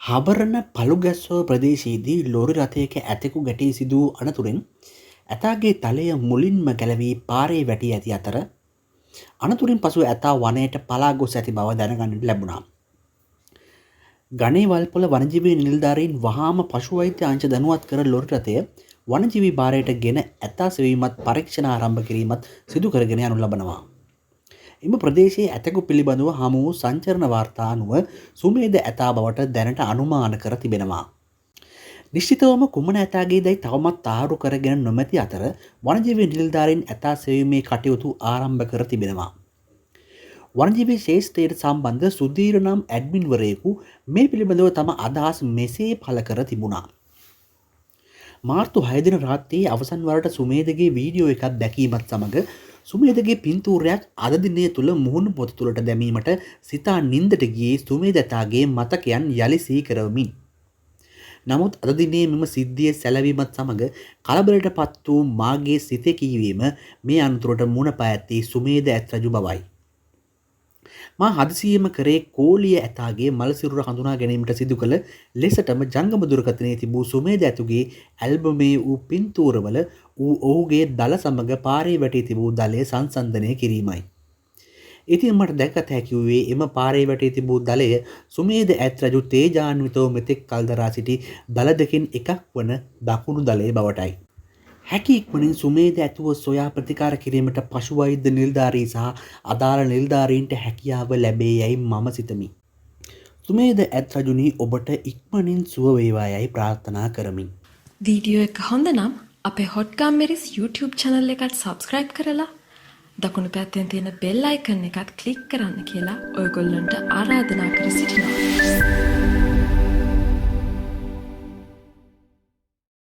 Habarana පළුගැස්සෝ ප්‍රදේශයේදී lorry රථයක ඇතෙකු ගැටී සිදු වූ අනතුරින් ඇතාගේ තලය මුලින්ම ගැලවී පාරේ වැටී ඇති අතර අනතුරින් පසු ඇතා වනයට පලා ගොස් ඇති බව දැනගන්නට ලැබුණා. ගණේ වල්පොල වනජීවී නිලධාරීන් වහාම පශු වෛද්‍ය අංශ දැනුවත් කර ලොරි රථය වනජීවී භාරයට ගෙන ඇතා සෙවීමත් පරීක්ෂණ ආරම්භ කිරීමත් සිදු කරගෙන යනු ලබනවා. එම ප්‍රදේශයේ ඇතකු පිළිබඳව හමු වූ සංචරණ වාර්තා අනුව සුමේද ඇතා බවට දැනට අනුමාන කර තිබෙනවා. නිශ්චිතවම කුමන ඇතාගේ දැයි තවමත් තාරු කරගෙන නොමැති අතර වනජීවී නිලධාරීන් ඇතා සෙවීමේ කටයුතු ආරම්භ කර තිබෙනවා. වනජීවී ශේෂ්ත්‍රයට සම්බන්ධ සුදීර නම් ඇඩ්මින්වරයෙකු මේ පිළිබඳව තම අදහස් මෙසේ පළ කර තිබුණා. මාර්තු 6 දින රාත්‍රියේ අවසන් වරට සුමේදගේ වීඩියෝ එකක් දැකීමත් සමග සුමේදගේ පින්තූරයක් අද දිනය තුල මුහුණු පොත තුලට දැමීමට සිතා නින්දට ගියේ සුමේද ඇතාගේ මතකයන් යලි සිහි කරවමින්. නමුත් අද දිනේ මෙම සිද්ධිය සැලවීමත් සමග කලබලයට පත් වූ මාගේ සිතේ කීවීම මේ අනතුරට මුණ පා ඇත්තේ සුමේද ඇත් රජු බවයි. මා හදිසියෙම කරේ කෝලිය ඇතාගේ මල සිරුර හඳුනා ගැනීමට සිදු කළ ලෙසටම ජංගම දුරකථනයේ තිබූ සුමේද ඇතුගේ ඇල්බමේ වූ පින්තූරවල ඔහුගේ දල සමග පාරේ වැටී තිබූ දලය සංසන්දනය කිරීමයි. ඉතින් මට දැකත හැකි වූයේ එම පාරේ වැටී තිබූ දලය සුමේද ඇත් රජු තේජාන්විතව මෙතෙක් කල් දරා සිටි දල දෙකෙන් එකක් වන දකුණු දලය බවටයි. හැකි ඉක්මනින් සුමේද ඇතුව සොයා ප්‍රතිකාර කිරීමට පශු වෛද්‍ය නිලධාරී සහ අදාළ නිලධාරීන්ට හැකියාව ලැබේ යයි මම සිතමි. සුමේද ඇත් රජුනි ඔබට ඉක්මනින් සුව වේවා යයි ප්‍රාර්ථනා කරමි. වීඩියෝ එක හොඳ නම් අපේ හොට්ගම් මෙරිස් YouTube channel එකට subscribe කරලා දකුණු පැත්තෙන් තියෙන bell icon එකත් click කරන්න කියලා ඔයගොල්ලන්ට ආරාධනා කර සිටිනවා.